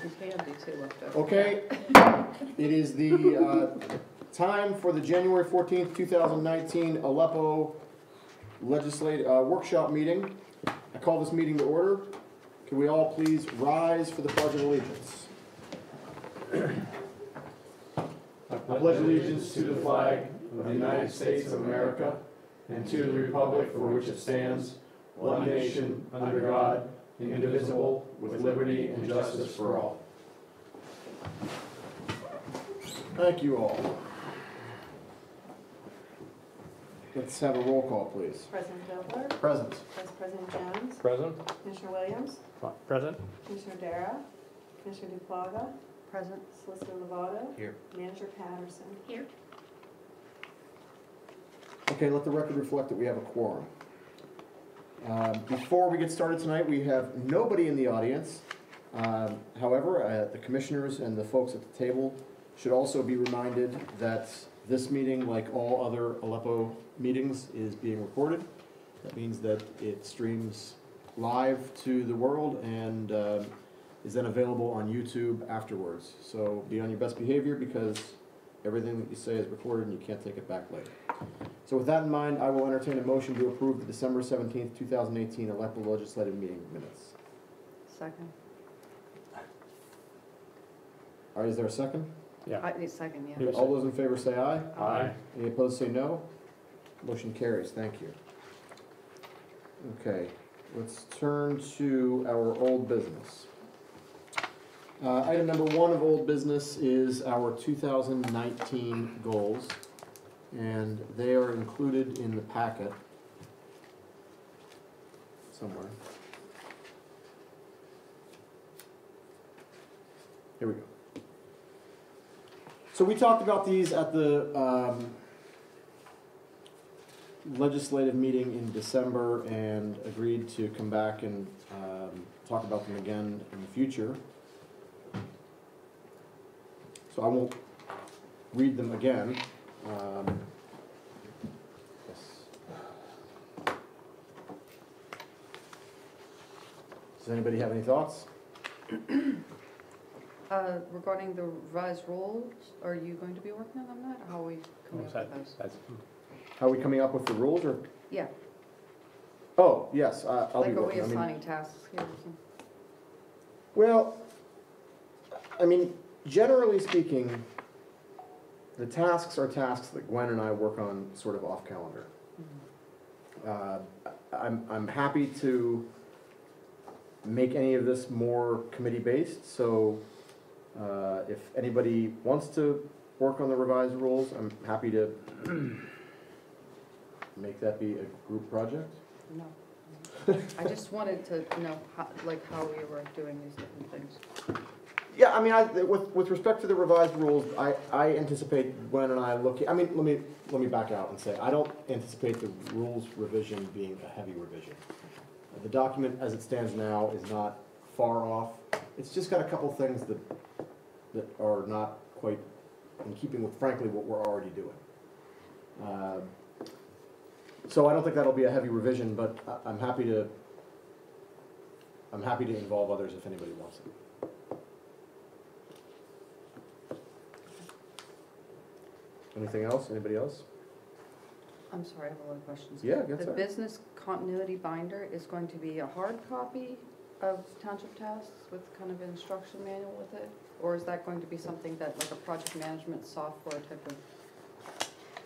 Some candy too left over. Okay, it is the time for the January 14th, 2019 Aleppo Legislative Workshop meeting. I call this meeting to order. Can we all please rise for the Pledge of Allegiance? I pledge allegiance to the flag of the United States of America and to the republic for which it stands, one nation, under God, indivisible, with liberty and justice for all. Thank you all. Let's have a roll call, please. President Vogler? Present. Vice President Jones? Present. Commissioner Williams? Present. Commissioner Dara? Commissioner Duplaga? Present. Solicitor Lovato? Here. Manager Patterson? Here. Okay, let the record reflect that we have a quorum. Before we get started tonight, we have nobody in the audience. However, the commissioners and the folks at the table should also be reminded that this meeting, like all other Aleppo meetings, is being recorded. That means that it streams live to the world and is then available on YouTube afterwards. So be on your best behavior because everything that you say is recorded and you can't take it back later. So with that in mind, I will entertain a motion to approve the December 17th, 2018 Aleppo Legislative Meeting minutes. Second. All right, is there a second? Yeah. I need second, yeah. Yes. All those in favor say aye. Aye. Any opposed say no. Motion carries. Thank you. Okay, let's turn to our old business. Item number 1 of old business is our 2019 goals, and they are included in the packet somewhere. Here we go. So we talked about these at the legislative meeting in December and agreed to come back and talk about them again in the future. So I won't read them again. Does anybody have any thoughts? Regarding the revised rules, are you going to be working on that? How are we coming up with those? How are we coming up with the rules, or? Yeah, Oh, yes, I'll be like are we working. I mean, assigning tasks here or something? well, I mean, generally speaking, the tasks are tasks that Gwen and I work on sort of off calendar. I'm happy to make any of this more committee-based, so if anybody wants to work on the revised rules, I'm happy to make that be a group project. No. I just wanted to know how we were doing these different things. Yeah, I mean, with respect to the revised rules, I anticipate Gwen and I looking. I mean, let me back out and say I don't anticipate the rules revision being a heavy revision. The document as it stands now is not far off. It's just got a couple things that are not quite in keeping with, frankly, what we're already doing. So I don't think that'll be a heavy revision, but I'm happy to involve others if anybody wants it. Anything else? Anybody else? I'm sorry, I have a lot of questions. Yeah, get The started. business continuity binder is going to be a hard copy of township tasks with kind of an instruction manual with it? Or is that going to be something that, like a project management software type of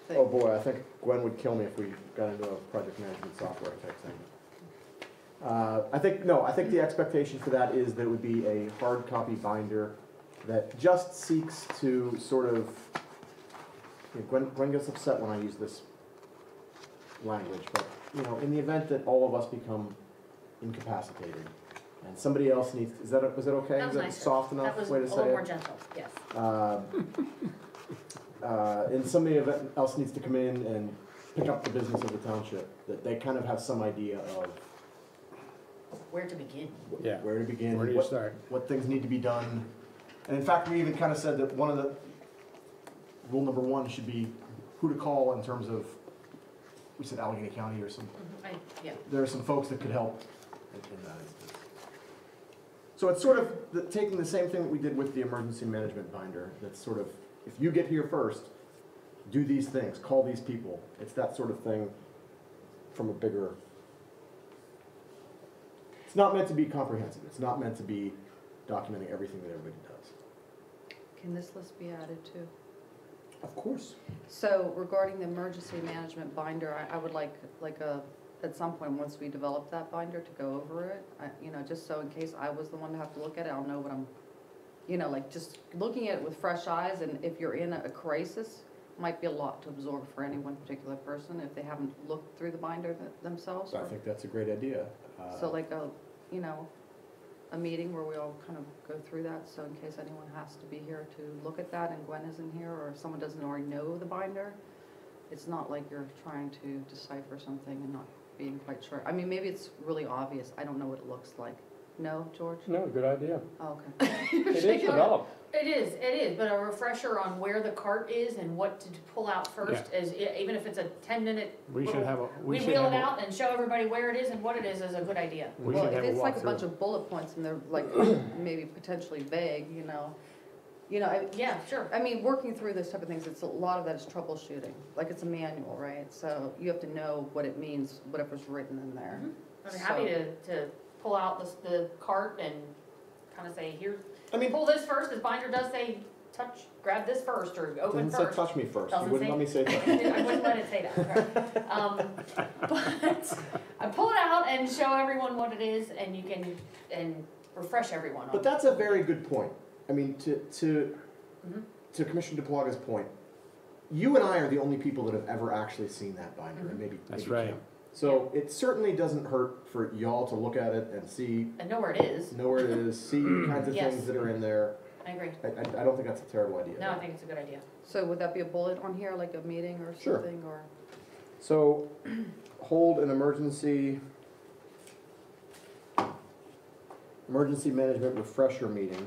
thing? Oh boy, I think Gwen would kill me if we got into a project management software type thing. I think the expectation for that is that it would be a hard copy binder that just seeks to sort of, Gwen gets upset when I use this language, but in the event that all of us become incapacitated and somebody else needs, was that okay? That was Is that nicer. soft enough That was way to a say little it? more gentle, yes. And somebody else needs to come in and pick up the business of the township, that they kind of have some idea of Where to begin? Yeah. where to begin, Where do you start? what things need to be done. And in fact, we even kind of said that rule number 1 should be who to call in terms of, we said Allegheny County or some, Yeah. there are some folks that could help in that instance. So it's sort of taking the same thing that we did with the emergency management binder. That's sort of, if you get here first, do these things, call these people. It's that sort of thing from a bigger. It's not meant to be comprehensive. It's not meant to be documenting everything that everybody does. Can this list be added too? Of course. So regarding the emergency management binder, I would like at some point, once we develop that binder, to go over it. Just so in case I was the one to have to look at it, I'll know what I'm, like just looking at it with fresh eyes, and if you're in a crisis, might be a lot to absorb for any one particular person if they haven't looked through the binder themselves. I think that's a great idea. So like a meeting where we all kind of go through that, so in case anyone has to be here to look at that and Gwen isn't here, or if someone doesn't already know the binder, it's not like you're trying to decipher something and not being quite sure. I mean, maybe it's really obvious, I don't know what it looks like. No, George? No, good idea. Oh, okay. It is developed. It is, but a refresher on where the cart is and what to pull out first, even if it's a 10-minute. We should have a, We wheel it out and show everybody where it is and what it is a good idea. We Well, should if have a it's like a walkthrough. bunch of bullet points and they're like maybe potentially vague, Yeah, sure. I mean, working through this type of things, a lot of that is troubleshooting. Like it's a manual, right? So you have to know what it means, whatever's written in there. I'd be happy to pull out the cart and kind of say, here, I mean, pull this first, this binder does say, grab this first, or it open doesn't say first. touch me first. You Doesn't wouldn't say- let me say touch. I wouldn't let it say that, right? But I pull it out and show everyone what it is, and you can refresh everyone on But it. that's a very good point. I mean, Mhm. to Commissioner DePlaga's point, you and I are the only people that have ever actually seen that binder, and maybe That's maybe right. Kim. So it certainly doesn't hurt for y'all to look at it and see, And know where it is. know where it is, see kinds of Yes. things that are in there. I agree. I don't think that's a terrible idea. No, I think it's a good idea. So would that be a bullet on here, like a meeting or Sure. something, or? So, hold an emergency management refresher meeting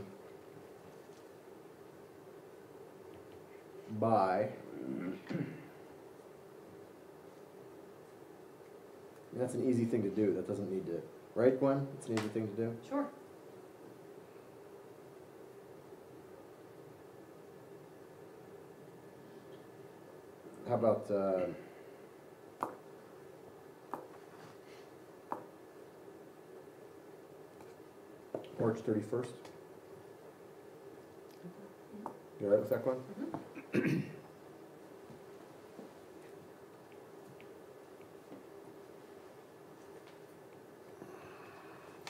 by, that's an easy thing to do, that doesn't need to, right, Gwen? It's an easy thing to do? Sure. How about, March 31st? You all right with that, Gwen?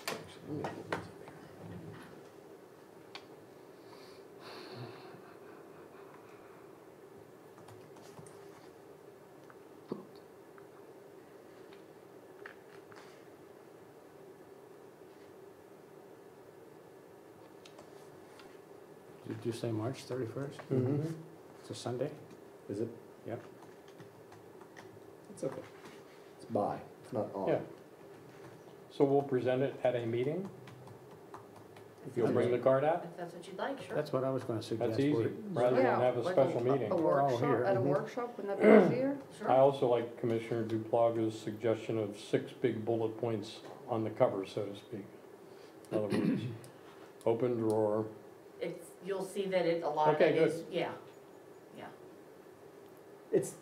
Actually, let me hold this up here. Did you say March 31st? Mhm. It's a Sunday? Is it? Yep. It's okay. It's by, it's not on. Yeah. So we'll present it at a meeting? If you'll bring the card out? If that's what you'd like, sure. That's what I was gonna suggest. That's easy, rather than Yeah, have a like special meeting. A We're all workshop, here. at a Mhm. workshop, wouldn't that be easier? Sure. I also like Commissioner Duplaga's suggestion of 6 big bullet points on the cover, so to speak. In other words, open drawer, You'll see that a lot of Okay, it good. is, yeah. It's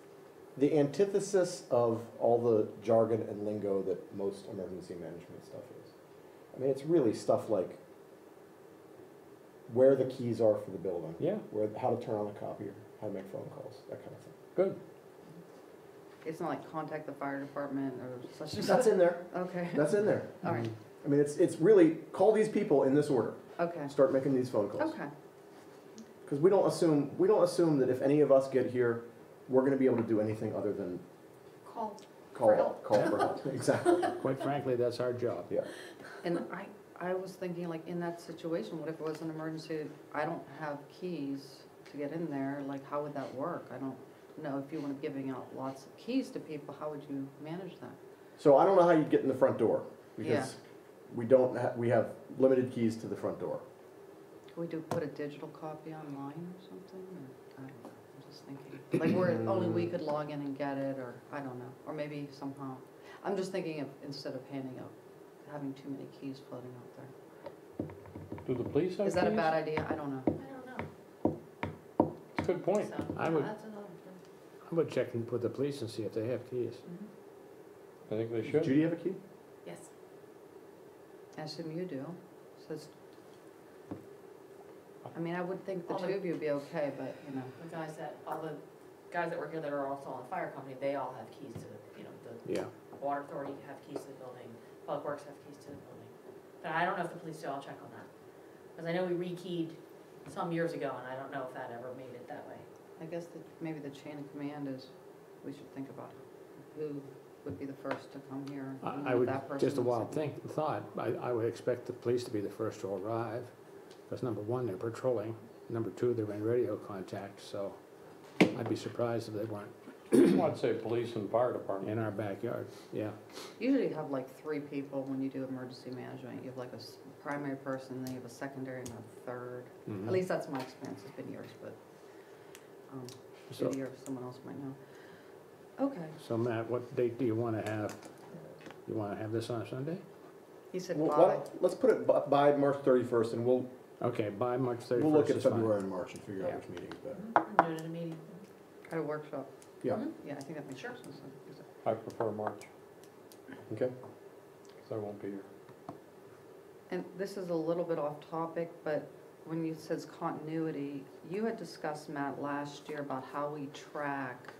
the antithesis of all the jargon and lingo that most emergency management stuff is. I mean, it's really stuff like where the keys are for the building, yeah, how to turn on the copier, how to make phone calls, that kind of thing. good. It's not like contact the fire department or such and That's such. in there, Okay, that's in there. all right, I mean, it's really, call these people in this order, okay, start making these phone calls. okay. Because we don't assume that if any of us get here, we're gonna be able to do anything other than Call. call For help. for help, exactly, Quite frankly, that's our job. yeah. And I was thinking, like, in that situation, what if it was an emergency, I don't have keys to get in there, like, how would that work? I don't know, if you want to giving out lots of keys to people, how would you manage that? So I don't know how you'd get in the front door, Yeah. because we have limited keys to the front door. Could we put a digital copy online or something, or, I don't know, I'm just thinking, like, where only we could log in and get it, or, I don't know, or maybe somehow, I'm just thinking of, instead of handing out, having too many keys floating out there. Do the police have Is that a keys? bad idea? I don't know. I don't know. It's a good point. So, I would- that's another thing. I would check with the police and see if they have keys. I think they Does should. Judy have a key? Yes. I assume you do. Says, I mean, I would think the All two the- of you would be okay, but, you know. All the guys that work here that are also on the fire company, they all have keys to the, the Yeah. water authority have keys to the building, public works have keys to the building. But I don't know if the police do, I'll check on that. Because I know we rekeyed some years ago, and I don't know if that ever made it that way. I guess that maybe the chain of command is, we should think about who would be the first to come here. and I if would, that person just a was- wild thought, I would expect the police to be the first to arrive. Because number one, they're patrolling. Number two, they're in radio contact, so I'd be surprised if they weren't I'd say police and fire department. in our backyard, yeah. Usually you have like 3 people when you do emergency management. You have like a primary person, then you have a secondary and a third. Mhm. At least that's my experience, it's been years, but So, Judy or someone else might know. Okay, so Matt, what date do you wanna have? You wanna have this on a Sunday? he said Well, bye. let's put it by March 31st, and we'll Okay, by March 31st we'll look at is fine. February and March and figure out Yeah. which meeting is better. Do it in a meeting. At a workshop. Yeah. Mhm. Yeah, I think that makes Sure. sense. I prefer March, Okay. because I won't be here. And this is a little bit off topic, but when you says continuity, you had discussed, Matt, last year about how we track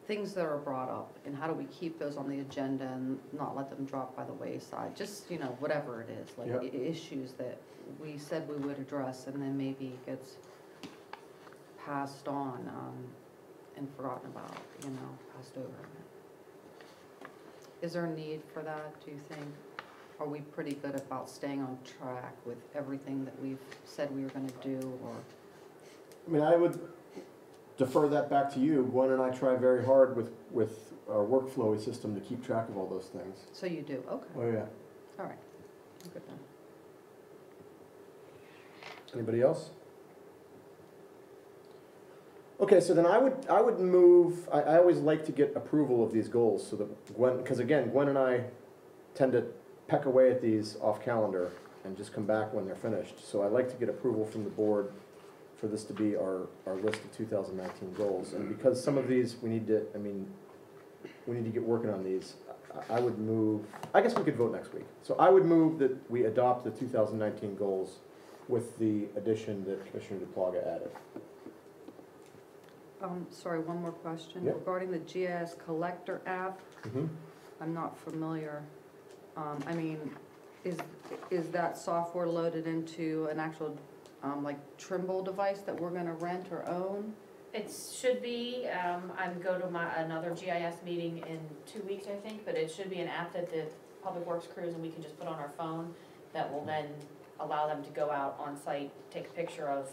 things that are brought up and how do we keep those on the agenda and not let them drop by the wayside, just, whatever it is, like Yeah. issues that we said we would address and then maybe gets passed on and forgotten about, passed over. Is there a need for that, do you think? Are we pretty good about staying on track with everything that we've said we were gonna do, or? I mean, I would defer that back to you. Gwen and I try very hard with our workflow system to keep track of all those things. So you do, okay, Oh, yeah. all right, I'm good then. Anybody else? Okay, so then I would move, I always like to get approval of these goals so that Gwen, because again, Gwen and I tend to peck away at these off calendar and just come back when they're finished. So I like to get approval from the board for this to be our list of 2019 goals. And because some of these, we need to get working on these, I would move, I guess we could vote next week. So I would move that we adopt the 2019 goals with the addition that Commissioner DePlaga added. Sorry, one more question. Yep. Regarding the GIS Collector app, I'm not familiar. I mean, is that software loaded into an actual, like Trimble device that we're gonna rent or own? It should be, I'm go to another GIS meeting in 2 weeks, I think, but it should be an app that the Public Works crews and we can just put on our phone that will then allow them to go out on site, take a picture of,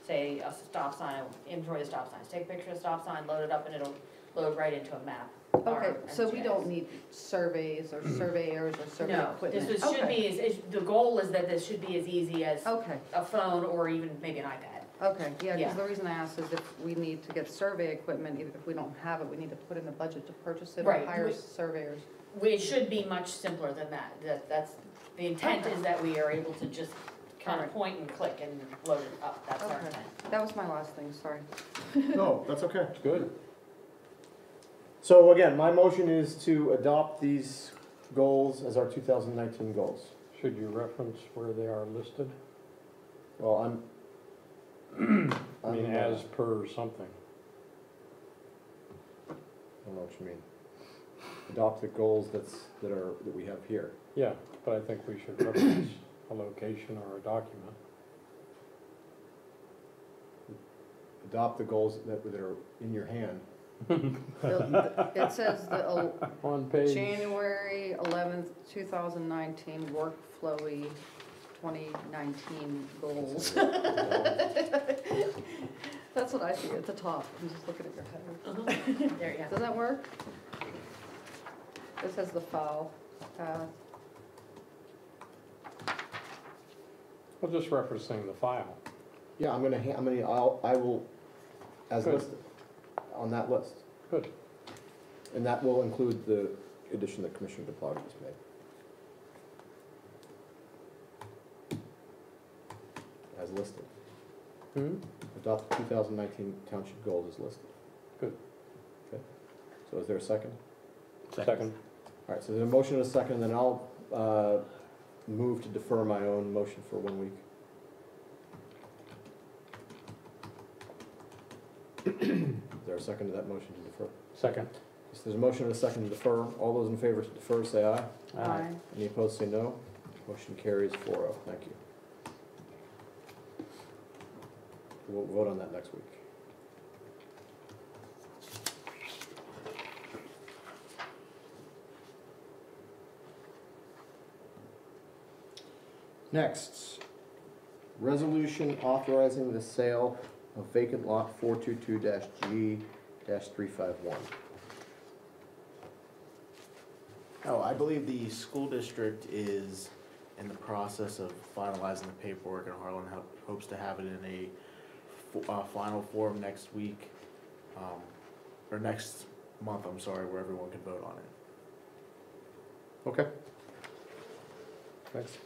say, a stop sign, inventory the stop signs, take a picture of the stop sign, load it up, and it'll load right into a map. Okay, so we don't need surveys or surveyors or survey No, equipment? this should Okay. be, the goal is that this should be as easy as Okay, a phone or even maybe an iPad. okay, yeah, Yeah. because the reason I asked is if we need to get survey equipment, even if we don't have it, we need to put in the budget to purchase it or Right. hire surveyors. It should be much simpler than that. That's, the intent is that we are able to just kind of Alright. point and click and load it up. That's our Okay. intent. That was my last thing, sorry. No, that's okay. It's good. So again, my motion is to adopt these goals as our 2019 goals. Should you reference where they are listed? Well, I mean, as per something. I don't know what you mean. Adopt the goals that we have here. Yeah, but I think we should reference a location or a document. Adopt the goals that are in your hand. It says the On page. January 11th, 2019 workflowy 2019 goals. That's what I see at the top. I'm just looking at your head. There you go. Does that work? It says the file path. Well, just referencing the file. Yeah, I will, as Good. listed, on that list. Good. And that will include the addition that Commissioner DePlaga just made. listed. Hmm? Adopt the 2019 township goals as listed. Good. Okay, so is there a second? Second. All right, so there's a motion and a second, and then I'll move to defer my own motion for 1 week. Is there a second to that motion to defer? Second. So there's a motion and a second to defer. All those in favor to defer, say aye. Aye. Any opposed, say no. Motion carries 4-0. Thank you. We'll vote on that next week. Next, resolution authorizing the sale of vacant lot 422-G-351. Oh, I believe the school district is in the process of finalizing the paperwork, and Harlan hopes to have it in a final form next week, or next month, I'm sorry, where everyone can vote on it. Okay. Thanks.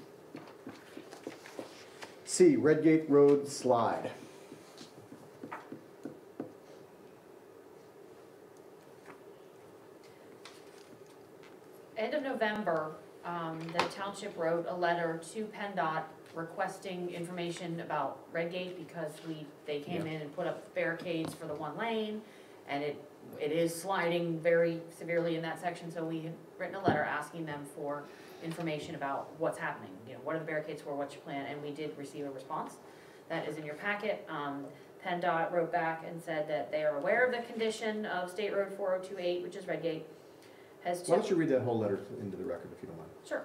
C, Redgate Road slide. End of November, the township wrote a letter to PennDOT requesting information about Redgate because they came in and put up barricades for the one lane, and it is sliding very severely in that section, so we had written a letter asking them for information about what's happening, what are the barricades for, what's your plan, and we did receive a response. That is in your packet. PennDOT wrote back and said that they are aware of the condition of State Road 4028, which is Redgate. Why don't you read that whole letter into the record if you don't mind? Sure.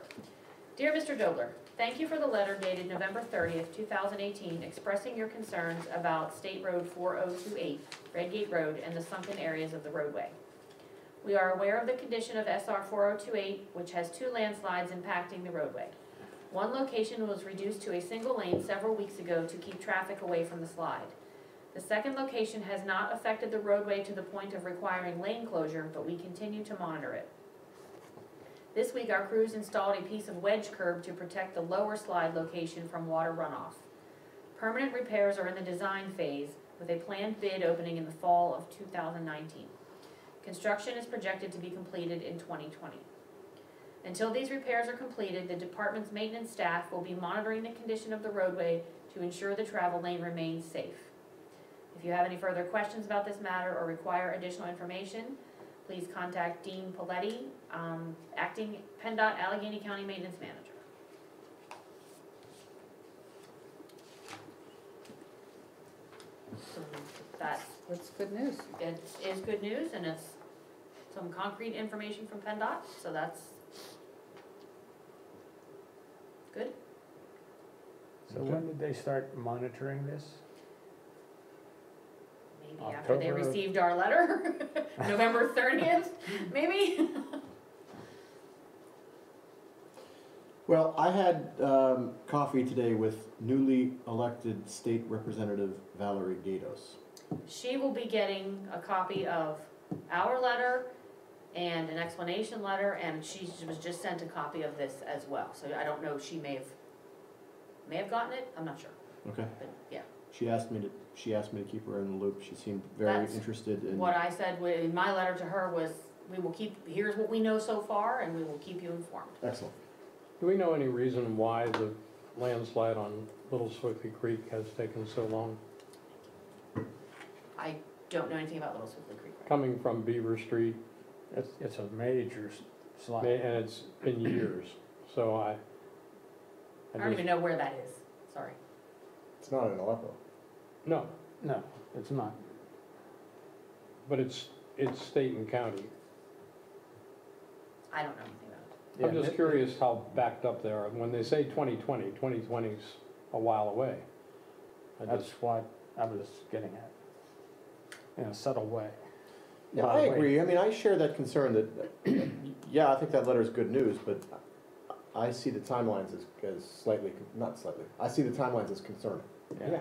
Dear Mr. Dobler, thank you for the letter dated November 30th, 2018, expressing your concerns about State Road 4028, Redgate Road, and the sunken areas of the roadway. We are aware of the condition of SR 4028, which has 2 landslides impacting the roadway. One location was reduced to a single lane several weeks ago to keep traffic away from the slide. The second location has not affected the roadway to the point of requiring lane closure, but we continue to monitor it. This week, our crews installed a piece of wedge curb to protect the lower slide location from water runoff. Permanent repairs are in the design phase, with a planned bid opening in the fall of 2019. Construction is projected to be completed in 2020. Until these repairs are completed, the department's maintenance staff will be monitoring the condition of the roadway to ensure the travel lane remains safe. If you have any further questions about this matter or require additional information, please contact Dean Paletti, acting PennDOT Allegheny County Maintenance Manager. So that's good news. It is good news, and it's some concrete information from PennDOT, so that's good. So when did they start monitoring this? Maybe after they October. received our letter, November 30th, maybe? Well, I had coffee today with newly elected State Representative Valerie Gatos. She will be getting a copy of our letter and an explanation letter, and she was just sent a copy of this as well. So I don't know, she may have gotten it, I'm not sure, Okay. but yeah. She asked me to keep her in the loop. She seemed very That's interested in. What I said in my letter to her was, here's what we know so far, and we will keep you informed. Excellent. Do we know any reason why the landslide on Little Swiftly Creek has taken so long? I don't know anything about Little Swiftly Creek. Coming from Beaver Street, It's a major slide. and it's been years, so I I don't even know where that is, sorry. It's not in Aleppo. No, No, it's not. but it's state and county. I don't know anything about it. I'm Yeah, just curious how backed up they are. When they say 2020, 2020's a while away. That's what I was getting at, in a subtle way. Yeah, By I the way- agree. I mean, I share that concern that, yeah, I think that letter is good news, but I see the timelines as slightly, not slightly, I see the timelines as concerning. Yeah.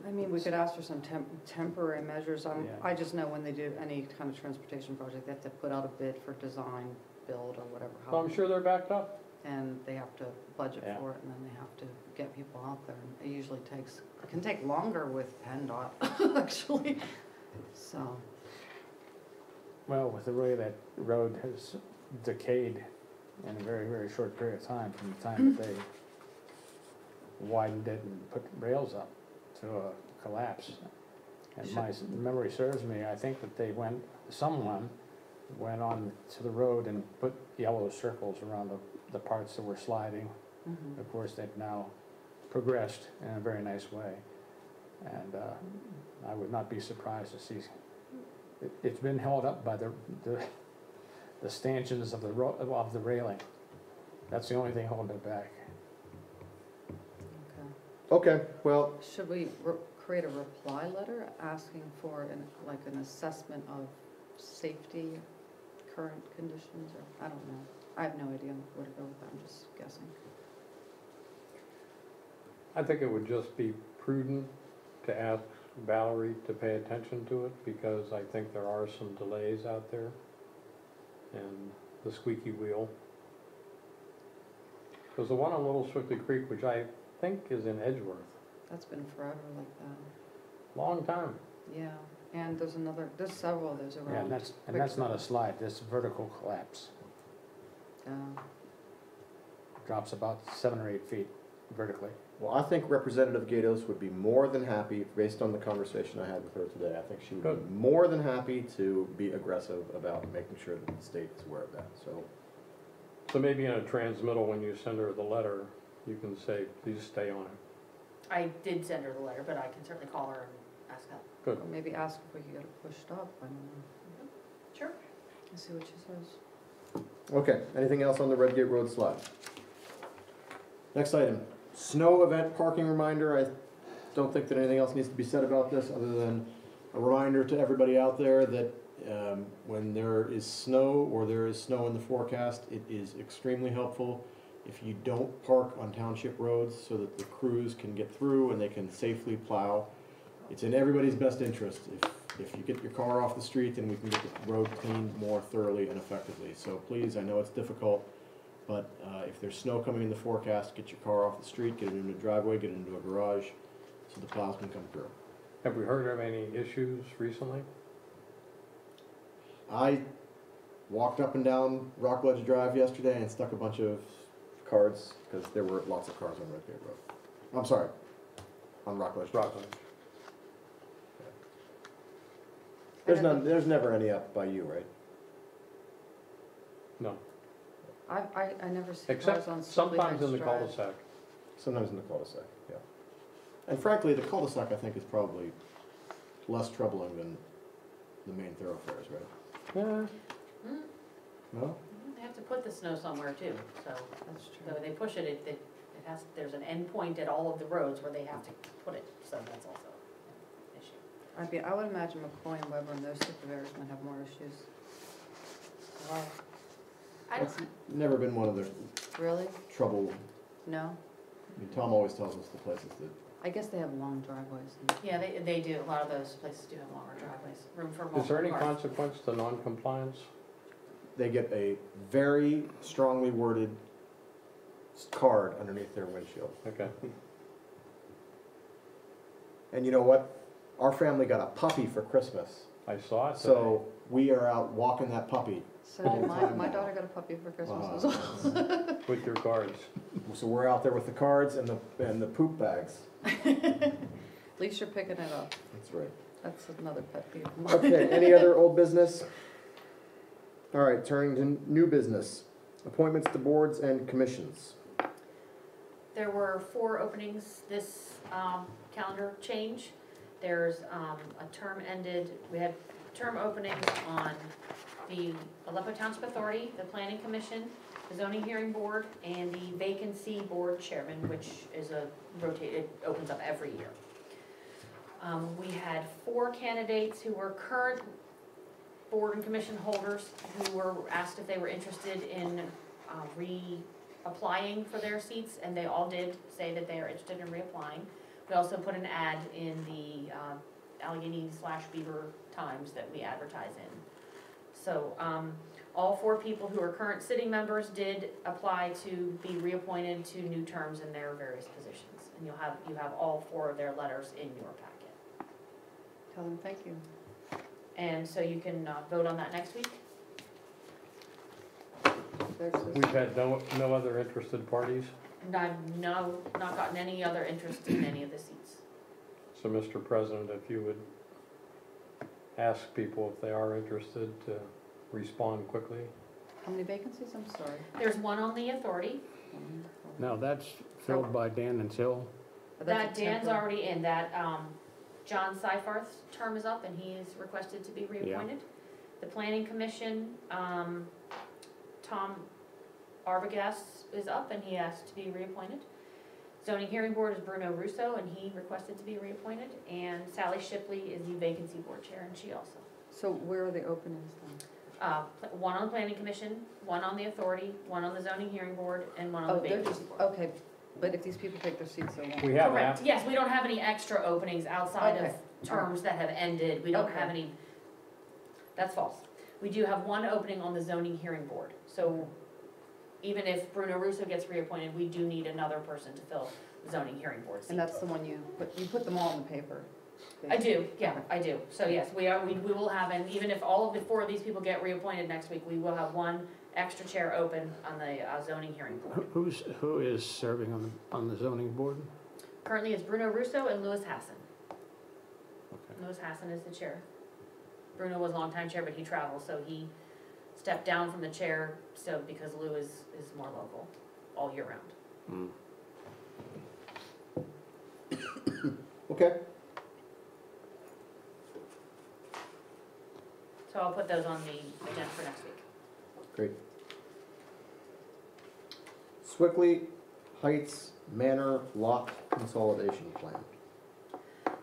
I mean, we could ask for some temporary measures. Yeah. I just know when they do any kind of transportation project, they have to put out a bid for design, build, or whatever. Well, I'm sure they're backed up. and they have to budget Yeah. for it, and then they have to get people out there. And it usually it can take longer with PennDOT, actually, so. Well, with the way that road has decayed in a very, very short period of time, from the time that they widened it and put rails up to a collapse. And my memory serves me, I think that someone went on to the road and put yellow circles around the parts that were sliding. Mhm. Of course, they've now progressed in a very nice way. And I would not be surprised to see, it's been held up by the stanchions of the railing. That's the only thing holding it back. Okay. Okay, well, Should we create a reply letter asking for an assessment of safety, current conditions, or, I don't know. I have no idea where to go with that, I'm just guessing. I think it would just be prudent to ask Valerie to pay attention to it, because I think there are some delays out there and the squeaky wheel. Because the one on Little Swiftley Creek, which I think is in Edgeworth, That's been forever like that. long time. Yeah, and there's several of those Yeah, around. and that's not a slide, that's vertical collapse. Drops about 7 or 8 feet vertically. well, I think Representative Gatos would be more than happy, based on the conversation I had with her today, I think she would Good. be more than happy to be aggressive about making sure that the state is aware of that, so. So maybe in a transmittal, when you send her the letter, you can say, please stay on it. I did send her the letter, but I can certainly call her and ask help. Good. Or maybe ask if we could get it pushed up, I don't know. Sure. Let's see what she says. Okay, anything else on the Redgate Road slide? Next item, snow event parking reminder. I don't think that anything else needs to be said about this, other than a reminder to everybody out there that when there is snow, or there is snow in the forecast, it is extremely helpful if you don't park on township roads, so that the crews can get through and they can safely plow. It's in everybody's best interest. If you get your car off the street, then we can get the road cleaned more thoroughly and effectively. So please, I know it's difficult, but if there's snow coming in the forecast, get your car off the street, get it into a driveway, get it into a garage, so the plows can come through. Have we heard of any issues recently? I walked up and down Rockledge Drive yesterday and stuck a bunch of cards, because there were lots of cars on Redgate Road. I'm sorry, on Rockledge Drive. Rockland. There's never any up by you, right? No, I never see cars except on Sibley sometimes Heights in the Drive. cul-de-sac. Sometimes in the cul-de-sac, yeah. And frankly, the cul-de-sac, I think, is probably less troubling than the main thoroughfares, right? Yeah. Mm, No? They have to put the snow somewhere too, so, That's so true. they push it, it has, there's an end point at all of the roads where they have to put it, so that's also an issue. I would imagine McCoy and Weber and those two purveyors might have more issues. Wow, I don't, It's never been one of the really? trouble, No? I mean, Tom always tells us the places that, I guess they have long driveways. and- yeah, they do, a lot of those places do have longer driveways, room for multiple Is there any cars. consequence to non-compliance? they get a very strongly worded card underneath their windshield. Okay. And you know what? Our family got a puppy for Christmas, I saw it today. so we are out walking that puppy. So did my daughter got a puppy for Christmas as well. With your cards. So we're out there with the cards and the poop bags. At least you're picking it up. That's right. That's another pet peeve of mine. Okay, any other old business? All right, turning to new business. Appointments to boards and commissions. There were 4 openings this calendar change. There's a term ended, we had term openings on the Aleppo Township Authority, the Planning Commission, the Zoning Hearing Board, and the Vacancy Board Chairman, which is it opens up every year. We had 4 candidates who were current board and commission holders who were asked if they were interested in reapplying for their seats, and they all did say that they are interested in reapplying. We also put an ad in the Allegheny / Beaver Times that we advertise in. So All 4 people who are current sitting members did apply to be reappointed to new terms in their various positions. And you have all 4 of their letters in your packet. Tell them thank you. And so you can vote on that next week. There's this- We've had no other interested parties, And I've not gotten any other interest in any of the seats. so Mr. President, if you would ask people if they are interested to respond quickly. How many vacancies? I'm sorry. There's one on the authority. No, that's filled by Dan and Jill. But that's That a Dan's temporary- already in, that, John Seifarth's term is up and he is requested to be reappointed. The planning commission, Tom Arbogast is up and he asked to be reappointed. Zoning hearing board is Bruno Russo and he requested to be reappointed. And Sally Shipley is the vacancy board chair and she also. So where are the openings then? One on the planning commission, one on the authority, one on the zoning hearing board, and one on Oh, the they're vacancy just, board. okay, but if these people take their seats, they won't. We have Correct, app, yes, we don't have any extra openings outside of Okay. terms that have ended, we don't Okay. have any, that's false. We do have one opening on the zoning hearing board, so even if Bruno Russo gets reappointed, we do need another person to fill the zoning hearing board seat. And that's the one you put them all in the paper? I do, yeah, I do, so yes, we will have, and even if all of the 4 of these people get reappointed next week, we will have one extra chair open on the zoning hearing board. who is serving on the zoning board? Currently, it's Bruno Russo and Louis Hassan. Okay. Louis Hassan is the chair. Bruno was a longtime chair, but he travels, so he stepped down from the chair, so because Lou is more local, all year round. Okay, So I'll put those on the agenda for next week. great. Swickley Heights Manor Lot Consolidation Plan.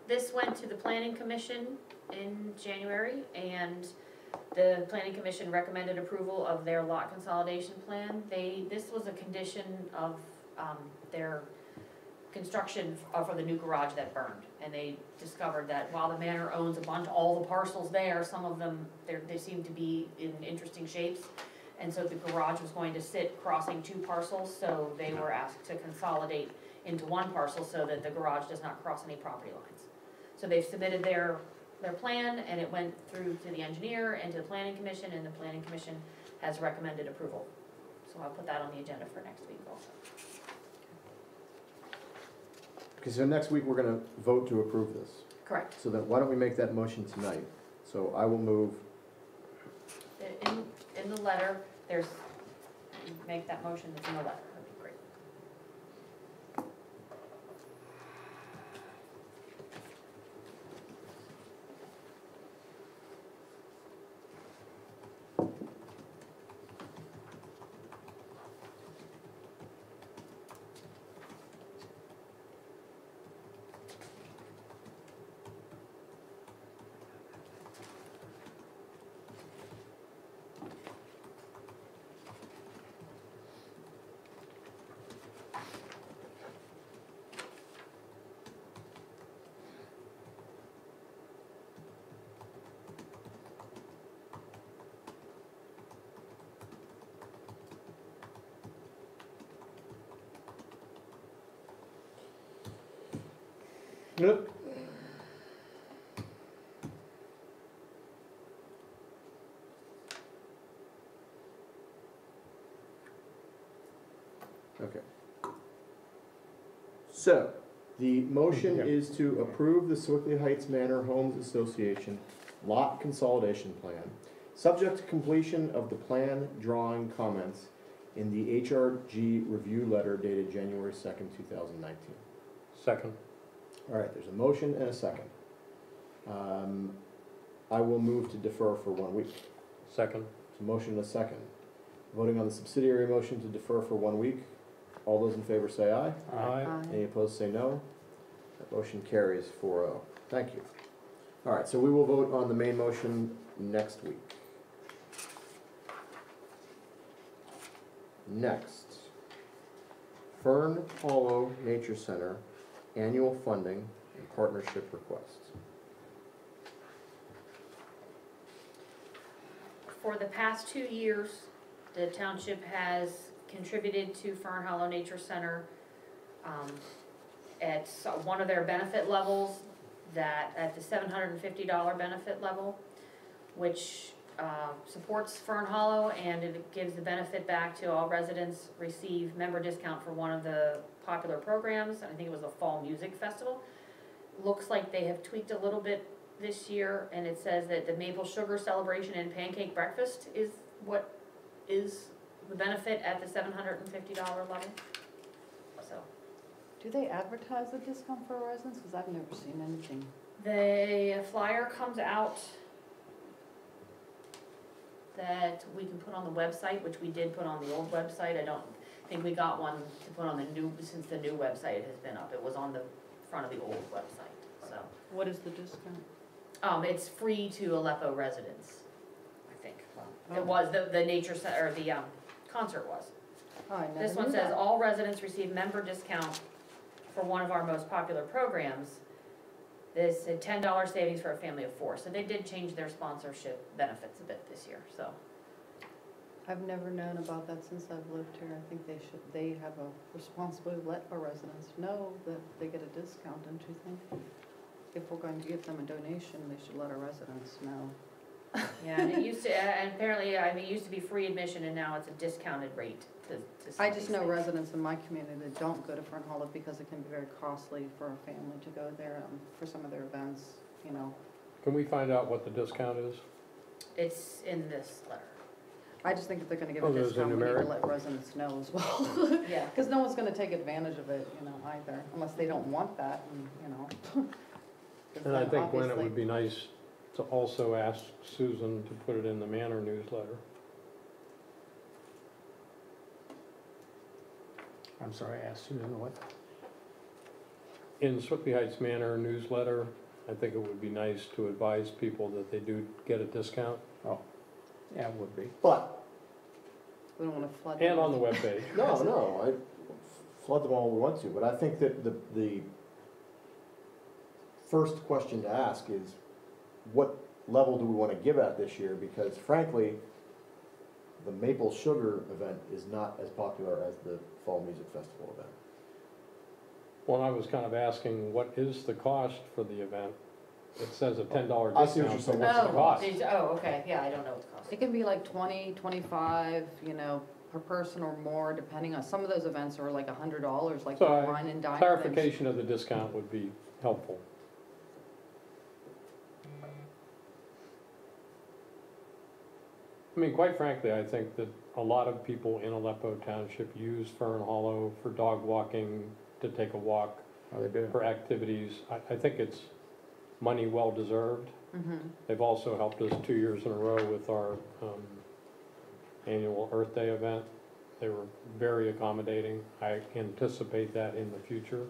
This went to the planning commission in January, and the planning commission recommended approval of their lot consolidation plan. This was a condition of, their construction for the new garage that burned. And they discovered that while the manor owns all the parcels there, some of them, they seem to be in interesting shapes. And so the garage was going to sit crossing 2 parcels, so they were asked to consolidate into 1 parcel so that the garage does not cross any property lines. So they've submitted their plan, and it went through to the engineer and to the planning commission, and the planning commission has recommended approval. So I'll put that on the agenda for next week also. Okay, so next week we're gonna vote to approve this. Correct. So then why don't we make that motion tonight? So I will move, In the letter, make that motion that's in the letter, that'd be great. Yep. Okay. So, the motion Yeah. is to approve the Swickley Heights Manor Homes Association lot consolidation plan, subject to completion of the plan drawing comments in the HRG review letter dated January 2nd, 2019. Second. All right, there's a motion and a second. I will move to defer for 1 week. Second. There's a motion and a second. Voting on the subsidiary motion to defer for 1 week. All those in favor say aye. Aye. Any opposed say no. That motion carries 4-0. Thank you. All right, so we will vote on the main motion next week. Next, Fern Hollow Nature Center annual funding and partnership requests. for the past 2 years, the township has contributed to Fern Hollow Nature Center at one of their benefit levels, that at the $750 benefit level, which supports Fern Hollow, and it gives the benefit back to all residents receive member discount for one of the popular programs. I think it was the Fall Music Festival. Looks like they have tweaked a little bit this year, and it says that the maple sugar celebration and pancake breakfast is what is the benefit at the $750 level. So Do they advertise the discount for residents? Because I've never seen anything. the flyer comes out that we can put on the website, which we did put on the old website. I don't think we got one to put on the new, since the new website has been up. It was on the front of the old website, so. What is the discount? It's free to Aleppo residents, I think. Oh. It was, the nature center, or the, concert was. Oh, I never This one knew says that. all residents receive member discount for one of our most popular programs. This a $10 savings for a family of 4, so they did change their sponsorship benefits a bit this year, so. I've never known about that since I've lived here. I think they have a responsibility to let our residents know that they get a discount, don't you think? If we're going to give them a donation, they should let our residents know. Yeah, and it used to, and apparently, it used to be free admission, and now it's a discounted rate to some I of just these know things. residents in my community that don't go to Fern Hollow because it can be very costly for a family to go there for some of their events, you know. Can we find out what the discount is? It's in this letter. I just think if they're gonna give Oh, a there's a discount, we need to numeric? let residents know as well. Yeah. Because no one's gonna take advantage of it, you know, either, unless they don't want that, and, you know. 'Cause And I then think, Gwen, it obviously- would be nice to also ask Susan to put it in the Manor newsletter. I'm sorry, I asked Susan what? In Swiftly Heights Manor newsletter, I think it would be nice to advise people that they do get a discount, Yeah, it would be. But, We don't wanna flood. and them on the with- webpage. no, I flood them all we want to, but I think that the first question to ask is, what level do we want to give at this year? Because frankly, the Maple Sugar event is not as popular as the Fall Music Festival event. Well, I was kind of asking, what is the cost for the event? It says a $10 I see what you're discount, so saying. what's the cost? Okay, yeah, I don't know what the cost It is. can be like 20, 25, you know, per person or more, depending on, some of those events are like $100, like the So, wine and dine things. Clarification of the discount would be helpful. I mean, quite frankly, I think that a lot of people in Aleppo Township use Fern Hollow for dog walking, to take a walk, Oh, they do. for activities. I think it's money well-deserved. Mhm. They've also helped us 2 years in a row with our annual Earth Day event. They were very accommodating. I anticipate that in the future.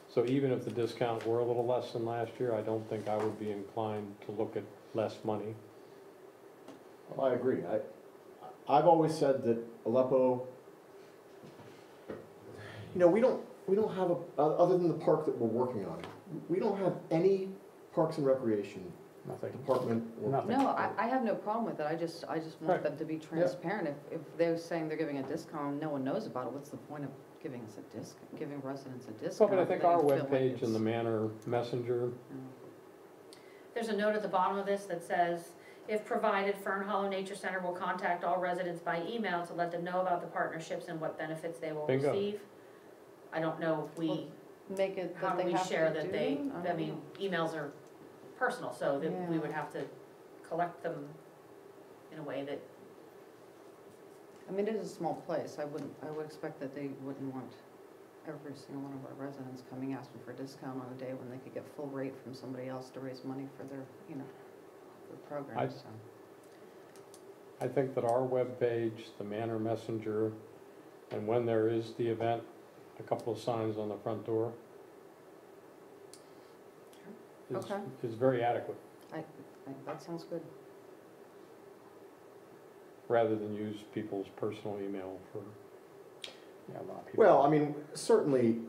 So even if the discount were a little less than last year, I don't think I would be inclined to look at less money. Well, I agree. I've always said that Aleppo, you know, we don't have other than the park that we're working on, we don't have any parks and recreation Nothing. department. or- Nothing. No, I have no problem with it, I just Right. want them to be transparent. If they're saying they're giving a discount, and no one knows about it, what's the point of giving us a discount, giving residents a Well, discount? but I if think they our feel like webpage it's, and the Manor Messenger, you know, There's a note at the bottom of this that says, if provided, Fern Hollow Nature Center will contact all residents by email to let them know about the partnerships and what benefits they will Bingo. receive. I don't know if we, Make it how that do they we have to share that do they, it? I don't mean, know. emails are personal, so that we Yeah. would have to collect them in a way that, I mean, it is a small place, I would expect that they wouldn't want every single one of our residents coming asking for a discount on a day when they could get full rate from somebody else to raise money for their, you know, their programs, so. I think that our webpage, the Manor Messenger, and when there is the event, a couple of signs on the front door Okay. is very adequate, That sounds good. rather than use people's personal email for, Yeah, a lot of people. Well, I mean, certainly,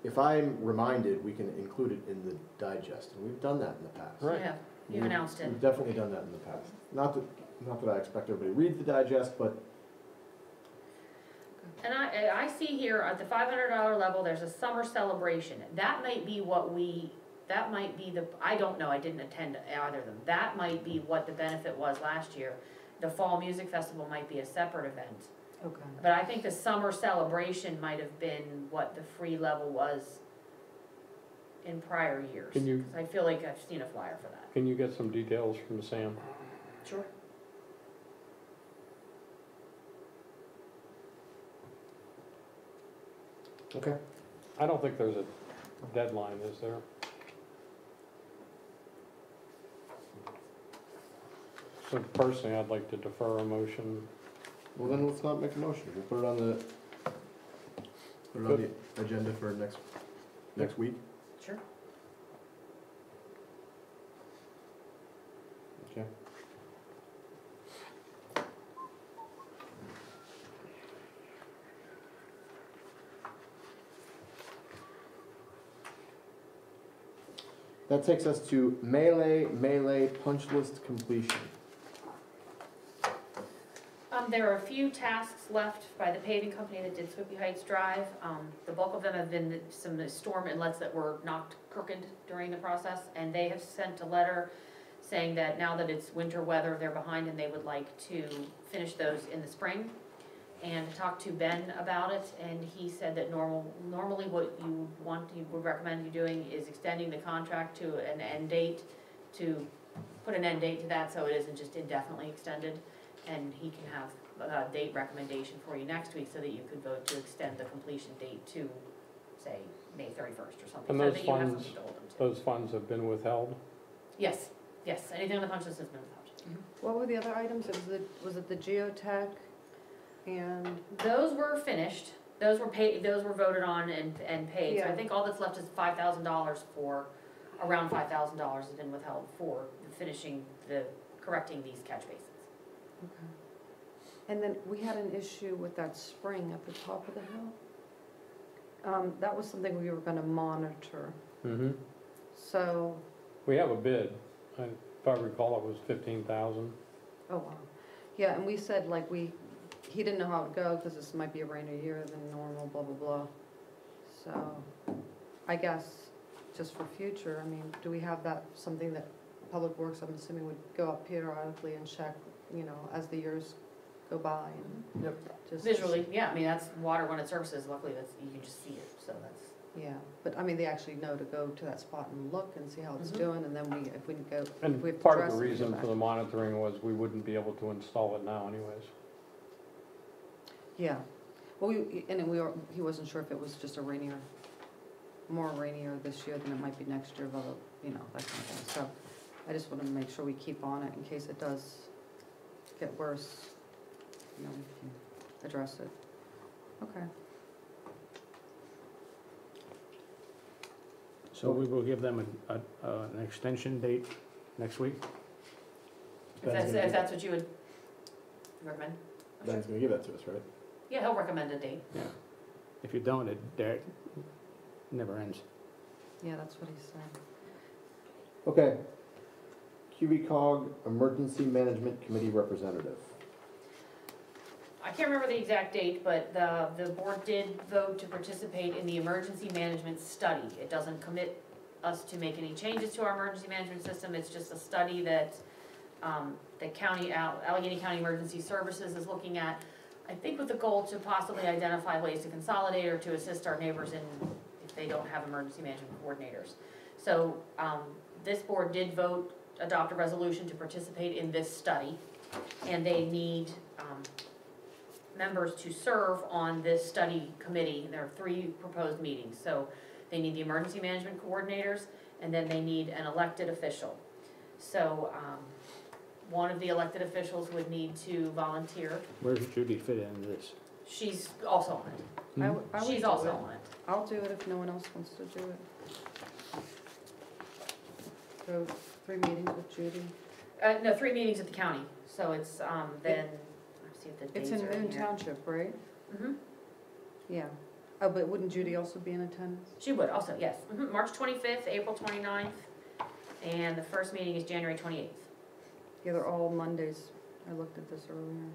if I'm reminded, we can include it in the digest, and we've done that in the past. Right. yeah. You've announced it. We've definitely done that in the past. Not that I expect everybody reads the digest, but And I see here at the $500 level, there's a summer celebration. That might be I don't know, I didn't attend either of them. That might be what the benefit was last year. The Fall Music Festival might be a separate event. Okay. But I think the summer celebration might have been what the free level was in prior years. Can you- 'Cause I feel like I've seen a flyer for that. Can you get some details from Sam? Sure. okay. I don't think there's a deadline, is there? So personally, I'd like to defer a motion. Well, then let's not make a motion. We'll put it on the agenda for next week. Sure. Okay. That takes us to melee punch list completion. There are a few tasks left by the paving company that did Swippy Heights Drive. The bulk of them have been some storm inlets that were knocked crooked during the process, and they have sent a letter saying that now that it's winter weather, they're behind and they would like to finish those in the spring. And talked to Ben about it, and he said that normally what he would recommend you doing is extending the contract to an end date, to put an end date to that so it isn't just indefinitely extended. And he can have a date recommendation for you next week so that you could vote to extend the completion date to, say, May 31st or something. And so those that you have funds- something to hold them to. Those funds have been withheld? Yes, anything on the punch list has been withheld. What were the other items? Was it the geotech and, Those were finished, those were paid, those were voted on and paid. So I Yeah. think all that's left is $5,000 around $5,000 has been withheld for correcting these catch basins. okay. And then we had an issue with that spring at the top of the hill. That was something we were gonna monitor, Mm-hmm. so, We have a bid. If I recall, it was 15,000. oh wow. Yeah, and we said like he didn't know how it would go, cause this might be a rainier year than normal, blah, blah, blah. So, I guess, just for future, I mean, do we have that, something that Public Works, I'm assuming, would go up periodically and check, as the years go by and Yep. just. Visually, yeah, I mean, that's water when it surfaces, luckily you can just see it, so that's. Yeah, but I mean, they actually know to go to that spot and look and see how it's Mhm. doing, and then if we can go, if we And have to part of address the it, we go reason back. for the monitoring was we wouldn't be able to install it now anyways. Yeah, well, he wasn't sure if it was just more rainier this year than it might be next year, blah, blah, that kind of thing. So I just want to make sure we keep on it in case it does get worse, we can address it. Okay. So we will give them an extension date next week? If that's what you would recommend? Ben's gonna give that to us, right? Yeah, he'll recommend a date. Yeah. If you don't, it never ends. Yeah, that's what he said. Okay. QBCOG Emergency Management Committee Representative. I can't remember the exact date, but the board did vote to participate in the emergency management study. It doesn't commit us to make any changes to our emergency management system, it's just a study that the county, Allegheny County Emergency Services is looking at, I think with the goal to possibly identify ways to consolidate or to assist our neighbors if they don't have emergency management coordinators. So this board did adopt a resolution to participate in this study, and they need members to serve on this study committee. There are 3 proposed meetings, so they need the emergency management coordinators, and then they need an elected official. So one of the elected officials would need to volunteer. Where does Judy fit into this? She's also on it. Hmm? I would She's do also it. on it. I'll do it if no one else wants to do it. So 3 meetings with Judy. No, 3 meetings at the county, so it's then, let's see if the It's dates in are in Moon here. Township, right? Mhm. Yeah. Oh, but wouldn't Judy also be in attendance? She would also, yes. March 25th, April 29th, And the first meeting is January 28th. Yeah, they're all Mondays. I looked at this earlier.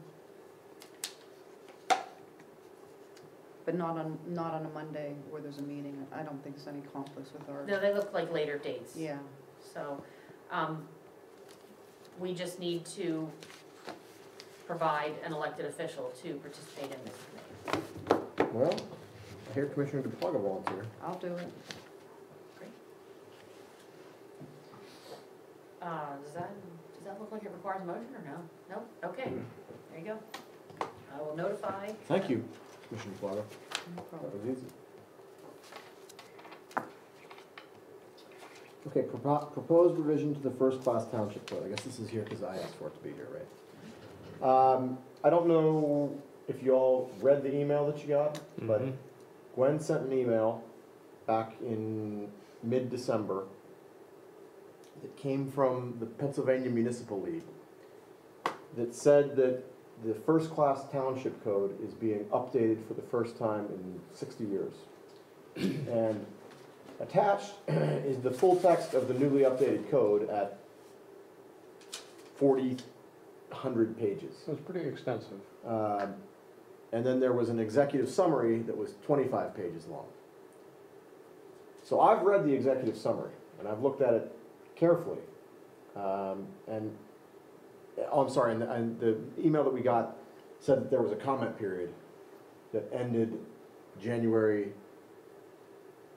But not on a Monday where there's a meeting. I don't think there's any conflicts with our, No, they look like later dates. yeah. So, we just need to provide an elected official to participate in this committee. Well, I hear Commissioner DePluga volunteer. I'll do it. Does that look like it requires a motion or no? No? Okay, there you go. I will notify. Thank you, Commissioner DePluga. No problem. That was easy. Okay, proposed revision to the first-class township code. I guess this is here because I asked for it to be here, right? I don't know if you all read the email that you got, but Mhm. Gwen sent an email back in mid-December that came from the Pennsylvania Municipal League that said that the first-class township code is being updated for the first time in 60 years. And attached is the full text of the newly updated code at 4,000 pages. It was pretty extensive. And then there was an executive summary that was 25 pages long. So I've read the executive summary, and I've looked at it carefully. And the email that we got said that there was a comment period that ended January,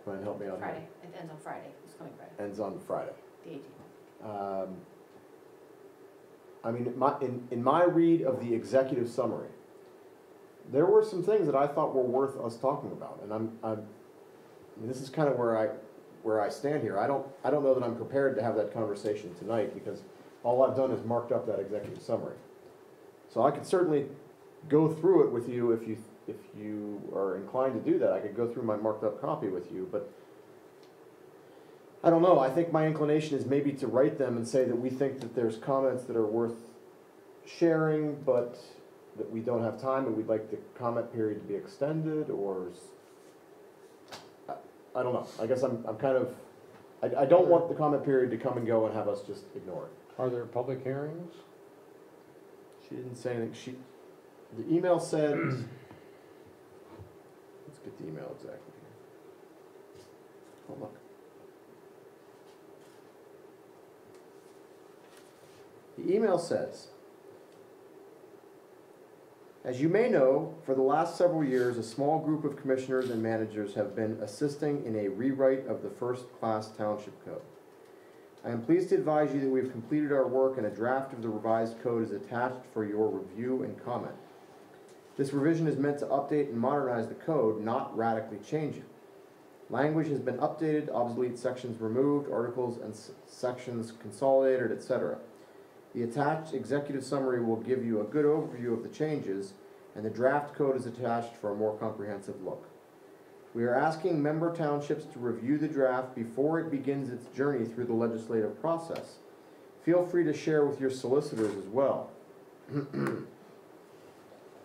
Glenn, help me out here. Friday, it ends on Friday, it's coming Friday, Ends on Friday. the 18th. I mean, in my read of the executive summary, there were some things that I thought were worth us talking about, and I mean, this is kind of where I stand here. I don't know that I'm prepared to have that conversation tonight because all I've done is marked up that executive summary. So I could certainly go through it with you if you are inclined to do that. I could go through my marked up copy with you, but I don't know. I think my inclination is maybe to write them and say that we think that there's comments that are worth sharing, but that we don't have time and we'd like the comment period to be extended, or I don't know. I guess I'm kind of, I don't want the comment period to come and go and have us just ignore it. Are there public hearings? She didn't say anything. The email said, let's get the email exactly here. Oh, look. The email says, as you may know, for the last several years, a small group of commissioners and managers have been assisting in a rewrite of the first-class township code. I am pleased to advise you that we have completed our work and a draft of the revised code is attached for your review and comment. This revision is meant to update and modernize the code, not radically change it. Language has been updated, obsolete sections removed, articles and sections consolidated, etc. The attached executive summary will give you a good overview of the changes, and the draft code is attached for a more comprehensive look. We are asking member townships to review the draft before it begins its journey through the legislative process. Feel free to share with your solicitors as well.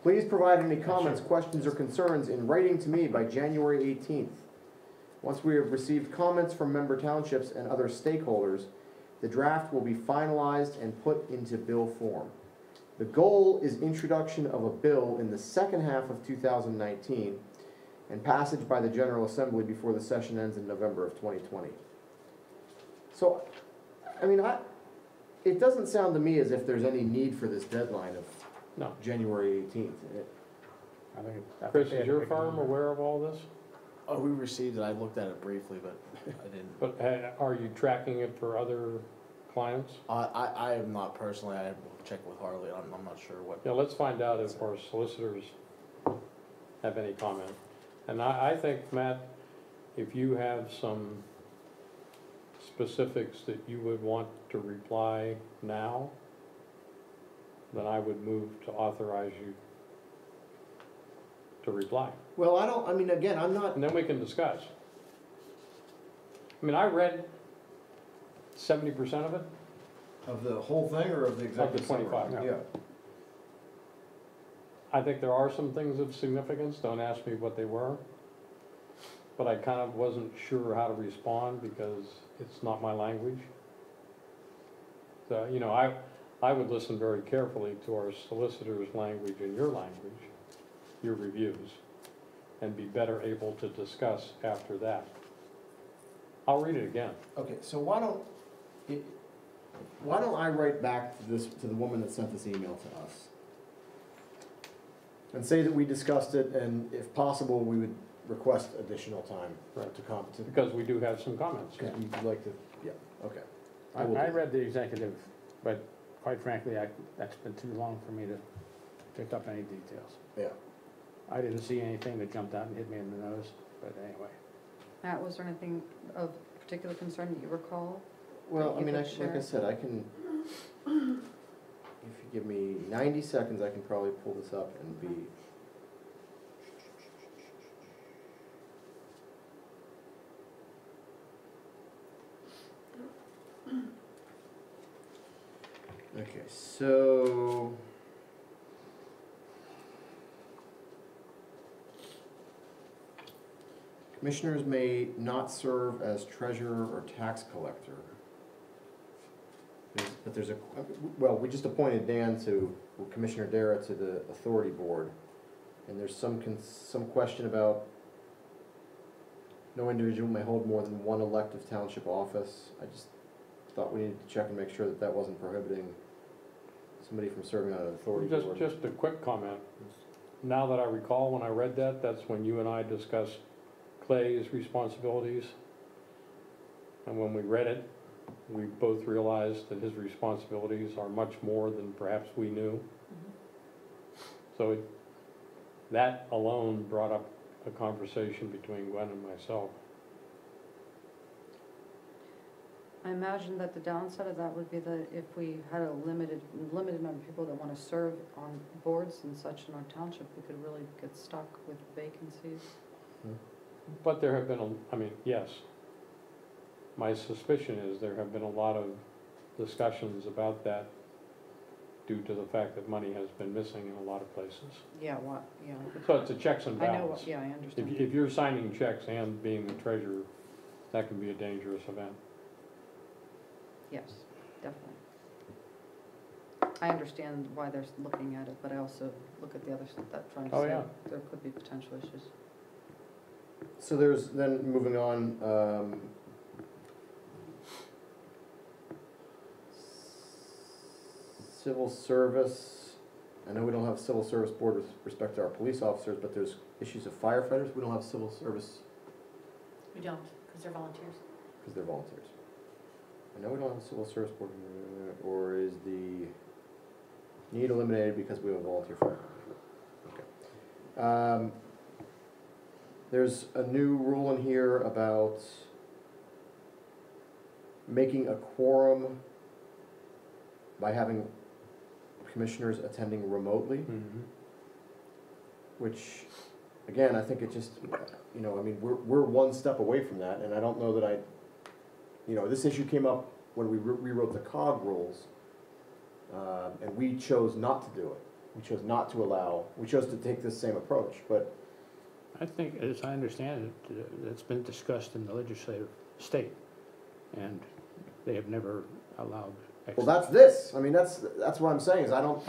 Please provide any comments, questions, or concerns in writing to me by January 18th. Once we have received comments from member townships and other stakeholders, the draft will be finalized and put into bill form. The goal is introduction of a bill in the second half of 2019 and passage by the General Assembly before the session ends in November of 2020. So, I mean, it doesn't sound to me as if there's any need for this deadline of No. January 18th. I think Chris, they is had your big firm numbers. aware of all this? Oh, we received it, I looked at it briefly, but I didn't. But are you tracking it for other clients? I am not personally, I will check with Harley, I'm not sure what. Yeah, let's find out if our solicitors have any comment. And I think, Matt, if you have some specifics that you would want to reply now, then I would move to authorize you to reply. Well, I mean, again, I'm not, And then we can discuss. I mean, I read 70% of it. of the whole thing or of the executive summary? 25, yeah. I think there are some things of significance, don't ask me what they were. But I kind of wasn't sure how to respond because it's not my language. you know, I would listen very carefully to our solicitor's language and your language, your reviews, and be better able to discuss after that. I'll read it again. Okay, so why don't I write back to to the woman that sent this email to us? And say that we discussed it, and if possible, we would request additional time Right. to comment. Because we do have some comments. Because we'd like to, yeah, okay. I will do that. read the executive, but quite frankly, that's been too long for me to pick up any details. Yeah. I didn't see anything that jumped out and hit me in the nose, but anyway. Matt, was there anything of particular concern that you recall? Well, I You mean, could like I share. said, I can, if you give me 90 seconds, I can probably pull this up and be. Okay, so. Commissioners may not serve as treasurer or tax collector. But there's a, well, we just appointed Dan to, Commissioner Dara to the authority board. And there's some question about no individual may hold more than one elective township office. I just thought we needed to check and make sure that that wasn't prohibiting somebody from serving on an authority board. Just a quick comment. Now that I recall, when I read that, that's when you and I discussed Clay's responsibilities. And when we read it, we both realized that his responsibilities are much more than perhaps we knew. So that alone brought up a conversation between Gwen and myself. I imagine that the downside of that would be that if we had a limited number of people that want to serve on boards and such in our township, we could really get stuck with vacancies. But there have been, I mean, yes. My suspicion is there have been a lot of discussions about that due to the fact that money has been missing in a lot of places. Yeah, what, yeah. So it's a checks and I know, balance. yeah, I understand. If you're signing checks and being the treasurer, that can be a dangerous event. Yes, definitely. I understand why they're looking at it, but I also look at the other stuff that trying to Oh, say yeah. there could be potential issues. So there's, then moving on, civil service. I know we don't have a civil service board with respect to our police officers, but there's issues of firefighters. We don't have civil service We don't, because they're volunteers. because they're volunteers. I know we don't have a civil service board, or is the need eliminated because we have a volunteer firefighter? Okay. There's a new rule in here about making a quorum by having commissioners attending remotely, which, again, I think it just, you know, I mean, we're one step away from that, and I don't know that you know, this issue came up when we rewrote the COG rules, and we chose not to do it. We chose not to allow, we chose to take this same approach, but. I think, as I understand it, it's been discussed in the legislative state, and they have never allowed. Well, that's this, I mean, that's what I'm saying, is I don't,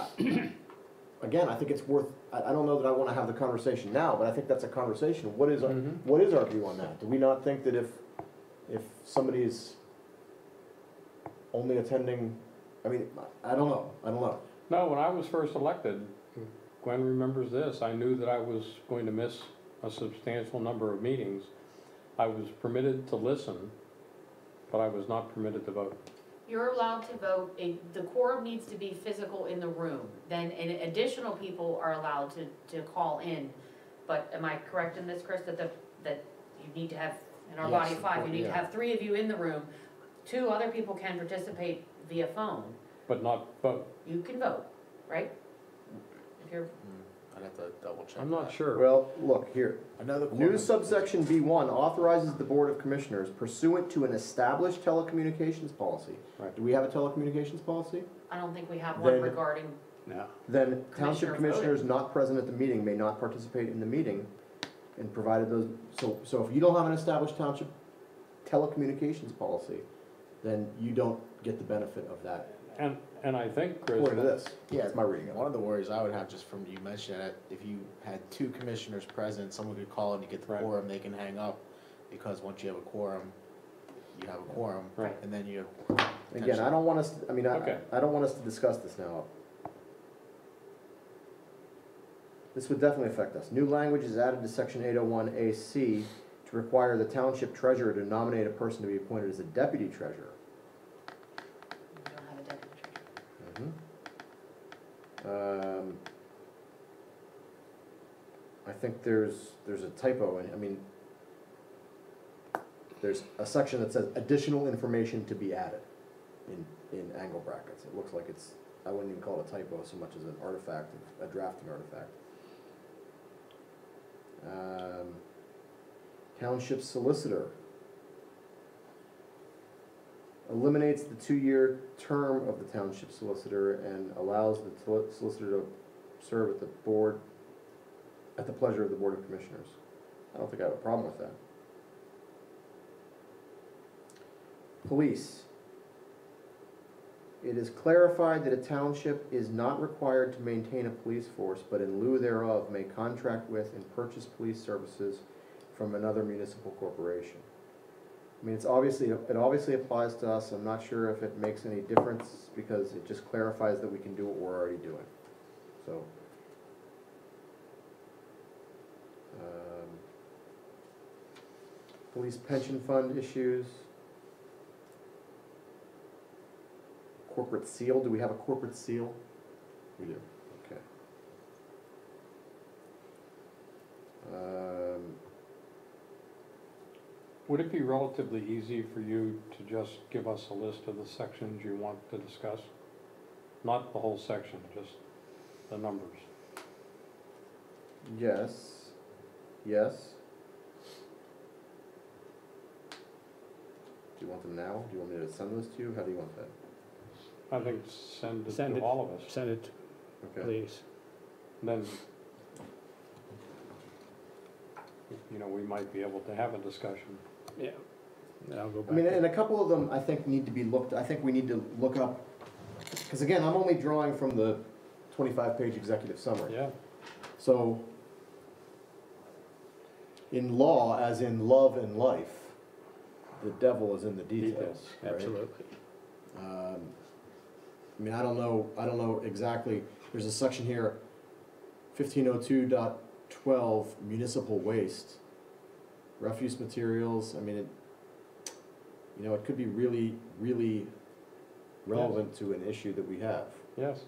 again, I think it's worth, I don't know that I wanna have the conversation now, but I think that's a conversation. What is our view on that? Do we not think that if somebody's only attending, I mean, I don't know. No, when I was first elected, Gwen remembers this, I knew that I was going to miss a substantial number of meetings. I was permitted to listen, but I was not permitted to vote. You're allowed to vote, the quorum needs to be physical in the room, then additional people are allowed to call in. But am I correct in this, Chris, that you need to have, in our body Yes, of five, you need to yeah. have 3 of you in the room, 2 other people can participate via phone. But not vote. You can vote, right? If you're, I'd have to double check. I'm not that. sure. Well, look, here, Another new subsection B1 authorizes the Board of Commissioners pursuant to an established telecommunications policy. Right. Do we have a telecommunications policy? I don't think we have one Then- regarding, No. Then township Commissioner commissioners not present at the meeting may not participate in the meeting, and provided those, so if you don't have an established township telecommunications policy, then you don't get the benefit of that. And I think, Chris. According to this. Yeah, That's my reading of it. one of the worries I would have just from you mentioning that, if you had two commissioners present, someone could call and you get the Right. quorum, they can hang up, because once you have a quorum, you have a quorum, Right. and then you. Again, I don't want us, I mean, Okay. I don't want us to discuss this now. This would definitely affect us. New language is added to section 801AC to require the township treasurer to nominate a person to be appointed as a deputy treasurer. We don't have a deputy treasurer. I think there's a typo, I mean, there's a section that says additional information to be added in angle brackets. It looks like it's, I wouldn't even call it a typo so much as an artifact, a drafting artifact. Township solicitor eliminates the 2-year term of the township solicitor and allows the solicitor to serve at the board, at the pleasure of the Board of Commissioners. I don't think I have a problem with that. Police. It is clarified that a township is not required to maintain a police force, but in lieu thereof may contract with and purchase police services from another municipal corporation. I mean, it obviously applies to us. I'm not sure if it makes any difference because it just clarifies that we can do what we're already doing. So. Police pension fund issues. Corporate seal, do we have a corporate seal? We do, okay. Would it be relatively easy for you to just give us a list of the sections you want to discuss? Not the whole section, just the numbers. Yes, yes. Do you want them now? Do you want me to send those to you? How do you want that? I think send it Send to it. all of us. Send it, Okay. please. Then, we might be able to have a discussion. Yeah. And I'll go I back. mean, to- and a couple of them, I think, need to be looked, I think we need to look up, because again, I'm only drawing from the 25-page executive summary. Yeah, So, in law, as in love and life, the devil is in the details, Details, right? Absolutely. I mean, I don't know exactly, there's a section here, 1502.12, municipal waste, refuse materials, I mean, it could be really, really relevant to an issue that we have. yes.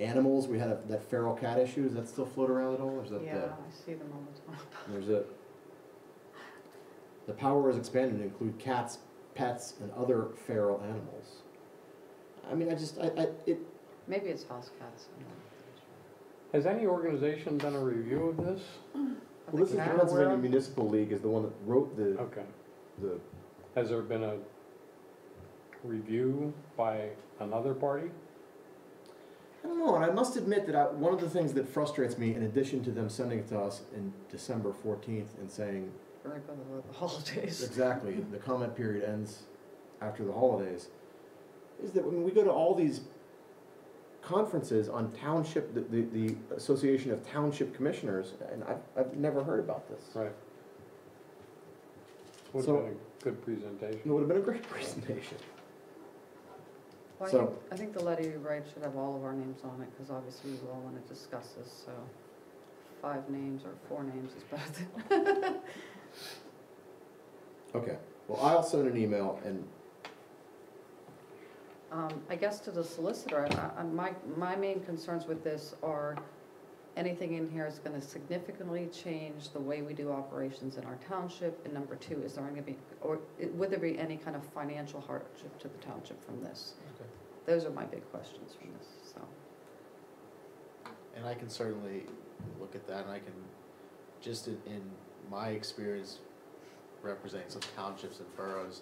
Animals, we had that feral cat issue, does that still float around at all, or is that Yeah, dead? I see them all the time. There's the power is expanded to include cats, pets, and other feral animals. I mean, Maybe it's house cats. I'm not Has any organization done a review of this? sure. well, this is the Cat Pennsylvania aware? Municipal League is the one that wrote Okay. the, Has there been a review by another party? I don't know, and I must admit that one of the things that frustrates me, in addition to them sending it to us in December 14th and saying, Right by the holidays. exactly, the comment period ends after the holidays, is that when we go to all these conferences on township, the Association of Township Commissioners, and I've never heard about this. Right. Would So- have been a good presentation. It would have been a great presentation. Well, So- I think the letter you write should have all of our names on it, because obviously we all want to discuss this, so 5 names or 4 names is better than. Okay, well, I'll send an email and, I guess to the solicitor, my main concerns with this are anything in here is gonna significantly change the way we do operations in our township. And number 2, is there gonna be, would there be any kind of financial hardship to the township from this? Okay. Those are my big questions from this, so. And I can certainly look at that, and I can, just in my experience representing some townships and boroughs,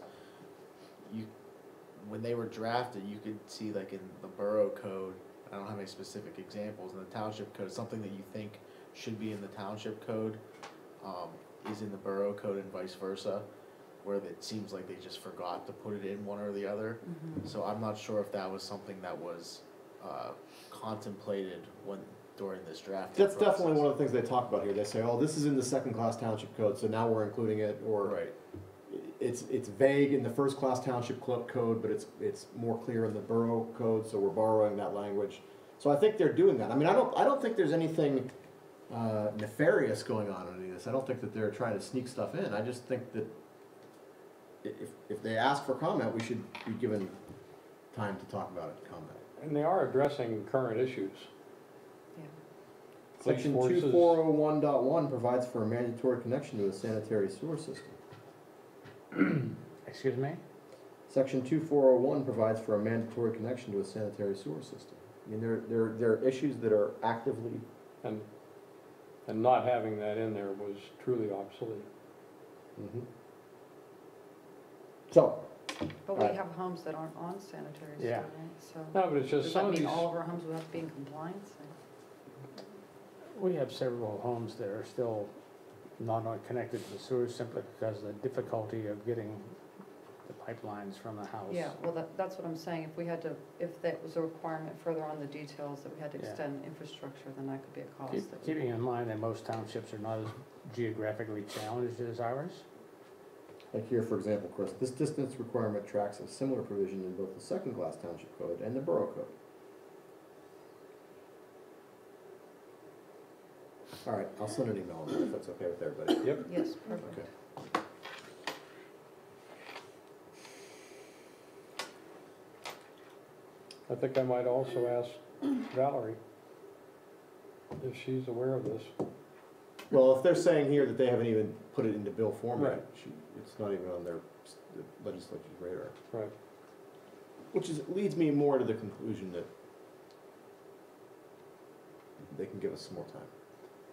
when they were drafted, you could see like in the borough code, I don't have any specific examples, in the township code, something that you think should be in the township code, is in the borough code and vice versa. where it seems like they just forgot to put it in one or the other. Mhm. So I'm not sure if that was something that was contemplated during this draft. That's definitely one of the things they talk about here. They say, oh, this is in the second-class township code, so now we're including it, or Right. it's vague in the first-class township code, but it's more clear in the borough code, so we're borrowing that language. So I think they're doing that. I mean, I don't think there's anything nefarious going on in any of this. I don't think that they're trying to sneak stuff in. I just think that if they ask for comment, we should be given time to talk about it, comment. And they are addressing current issues. Yeah. Police Section forces- 2401.1 provides for a mandatory connection to a sanitary sewer system. Excuse me? Section 2401 provides for a mandatory connection to a sanitary sewer system. I mean, there are issues that are actively, And not having that in there was truly obsolete. So, But we Right. have homes that aren't on sanitary sewer, Yeah. right? So No, but it's just does some that of mean these, all of our homes will have to be in compliance? we have several homes that are still not connected to the sewers simply because of the difficulty of getting the pipelines from the house. Yeah, well, that's what I'm saying. If we had to, if that was a requirement further on the details that we had to Yeah. extend infrastructure, then that could be a cost. that we- Keeping in mind that most townships are not as geographically challenged as ours. like here, for example, Chris, this distance requirement tracks a similar provision in both the second-class township code and the borough code. All right, I'll send an email on that if that's okay with everybody. Yep. Yes, perfect. Okay. I think I might also ask Valerie if she's aware of this. Well, if they're saying here that they haven't even put it into bill format, Right. it's not even on their legislature's radar. Right. Which leads me more to the conclusion that they can give us some more time.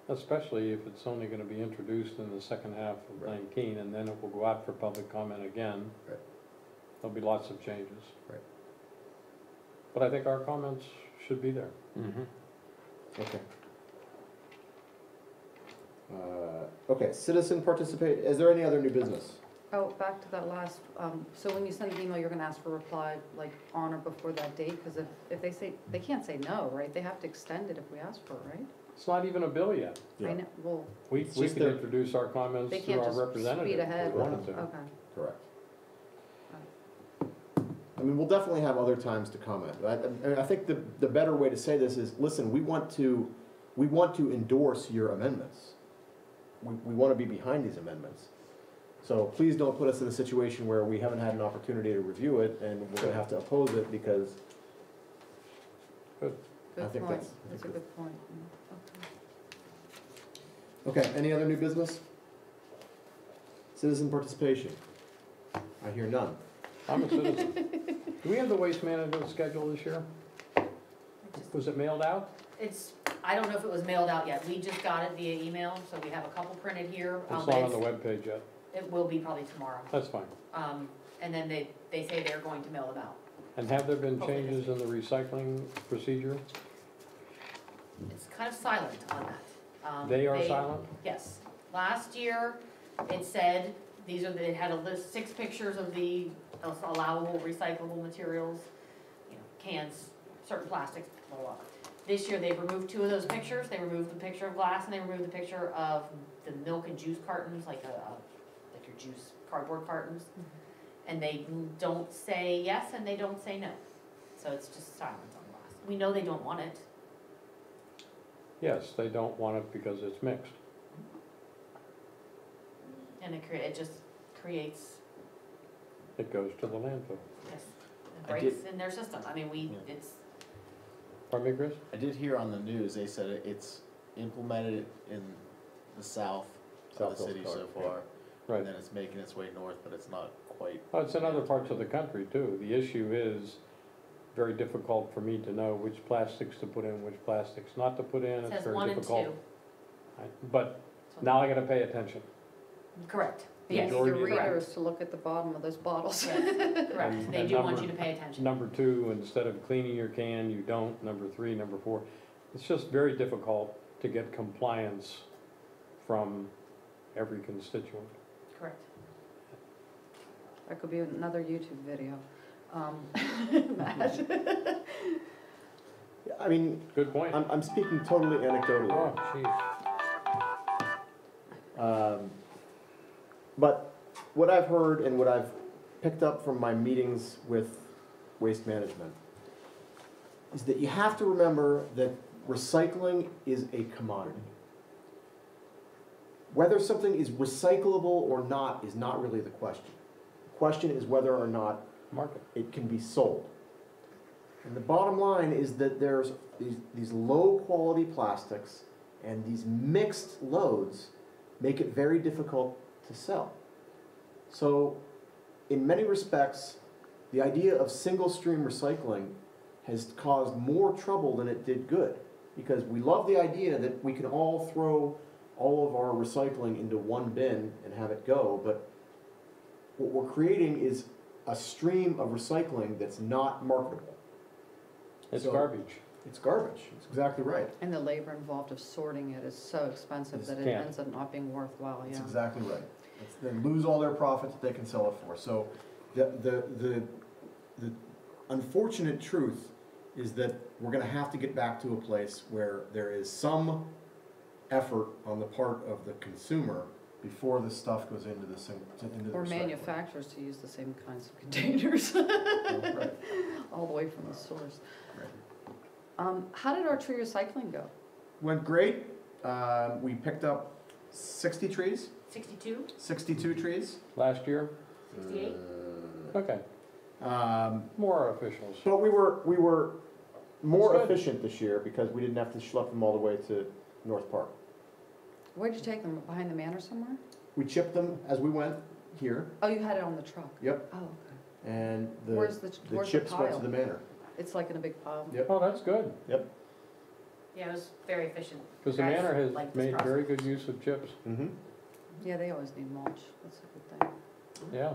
Especially if it's only gonna be introduced in the second half of Right. 19, and then it will go out for public comment again. Right. There'll be lots of changes. Right. But I think our comments should be there. Okay. Okay, citizen participate, is there any other new business? Oh, back to that last, so when you send an email, you're gonna ask for a reply, like, on or before that date? Because if they say, they can't say no, right? They have to extend it if we ask for it, right? It's not even a bill yet. I know, well, We It's could just their- introduce our comments they through can't our just representative speed if ahead. we wanted to. Okay. Correct. I mean, we'll definitely have other times to comment. I think the better way to say this is, listen, we want to endorse your amendments. We want to be behind these amendments. So please don't put us in a situation where we haven't had an opportunity to review it and we're gonna have to oppose it because, I Good think point. that's- That's a good point. Okay. okay, any other new business? Citizen participation? I hear none. I'm a citizen. Do we have the waste management schedule this year? Was it mailed out? I don't know if it was mailed out yet. We just got it via email, so we have a couple printed here. It's but not on the webpage yet. It will be probably tomorrow. That's fine. And then they say they're going to mail them out. And have there been Hopefully changes in the recycling procedure? It's kind of silent on that. They are silent? Yes. Last year, it said, it had a list, 6 pictures of the allowable recyclable materials, cans, certain plastics, blah, blah, blah. This year, they've removed 2 of those pictures. They removed the picture of glass and they removed the picture of the milk and juice cartons, like your juice cardboard cartons. And they don't say yes and they don't say no. So it's just silence on glass. We know they don't want it. Yes, they don't want it because it's mixed. And it just creates, It goes to the landfill. yes, I it breaks in their system. I mean, Yeah. it's, Pardon me, Chris? I did hear on the news, they said it's implemented in the south of South the city Coast so Guard, far. Right. And then it's making its way north, but it's not quite. Oh, it's in other parts of the country too. The issue is very difficult for me to know which plastics to put in, which plastics not to put in. it It's says very 1 and 2. difficult. But now I gotta pay attention. Correct. You Yes, need Majority the of the- readers to look at the bottom of those bottles. yes, correct. And- They and do want number- you to pay attention. Number 2, instead of cleaning your can, you don't. Number 3, number 4. It's just very difficult to get compliance from every constituent. Correct. That could be another YouTube video. Matt. I mean, Good point. I'm speaking totally anecdotally. Oh, jeez. But what I've heard and what I've picked up from my meetings with Waste Management is that you have to remember that recycling is a commodity. Whether something is recyclable or not is not really the question. The question is whether or not Market. it can be sold. And the bottom line is that there's these low-quality plastics and these mixed loads make it very difficult to sell. So, in many respects, the idea of single-stream recycling has caused more trouble than it did good. Because we love the idea that we can all throw all of our recycling into one bin and have it go, but what we're creating is a stream of recycling that's not marketable. It's So- garbage. It's garbage, it's exactly right. And the labor involved of sorting it is so expensive that it Can't. ends up not being worthwhile, That's yeah. exactly right. They lose all their profits that they can sell it for. So the unfortunate truth is that we're gonna have to get back to a place where there is some effort on the part of the consumer before this stuff goes into the Or recycling. manufacturers to use the same kinds of containers, Right. all the way from the source. Right. How did our tree recycling go? Went great. We picked up 60 trees, 62, 62 trees. Last year? 68? Okay. More officials. But we were more That's good. efficient this year because we didn't have to schlep them all the way to North Park. Where'd you take them, behind the manor somewhere? We chipped them as we went here, Oh, you had it on the truck? Yep. Oh, okay. and Where's the where's the chips went to pile? the manor. It's like in a big pile? Yep. Oh, that's good, Yeah, it was very efficient. because the Guys manor has like this made very process. good use of chips. Mm-hmm. Yeah, they always need mulch, that's a good thing. Yeah.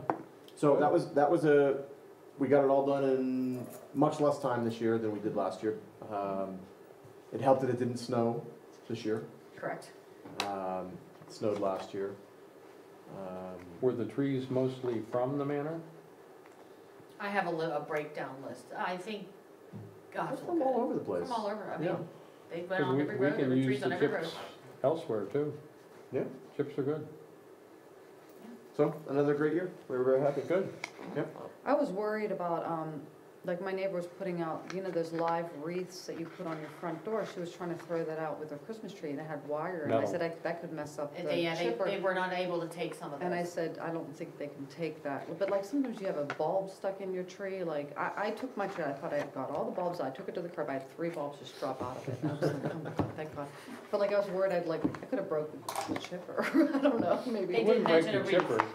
So that was we got it all done in much less time this year than we did last year. It helped that it didn't snow this year. Correct. It snowed last year. Were the trees mostly from the manor? I have a breakdown list. I think, gosh, They're look from at all it. over the place. From all over. I Yeah. mean, they went 'Cause on we every we road, there can were use trees on the every road. chips elsewhere too. Yeah. Chips are good. So another great year. We were very happy. Good. I was worried about, like my neighbor was putting out, you know, those live wreaths that you put on your front door. She was trying to throw that out with her Christmas tree and it had wire. And I Metal. said, that could mess up the They chipper. were not able to take some of And I those. said, I don't think they can take that. But like sometimes you have a bulb stuck in your tree, like I took my tree, I thought I had got all the bulbs, I took it to the curb, I had 3 bulbs just drop out of it. And I was like, oh my God, thank God. But like I was worried I could have broken the chipper, I don't know, maybe. They It did wouldn't break mention the a chipper, wreath.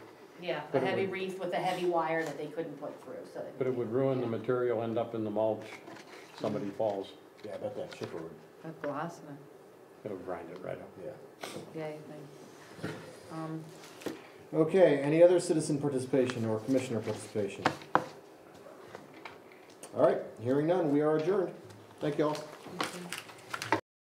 Yeah, a But it heavy would- wreath with a heavy wire that they couldn't put through, so. but it would ruin the material, end up in the mulch, somebody falls, Yeah, I bet that chipper would. Have glass in it, it'll grind it right up. Yeah. yeah, you think. Okay, any other citizen participation or commissioner participation? All right, hearing none, we are adjourned. Thank you all. Okay.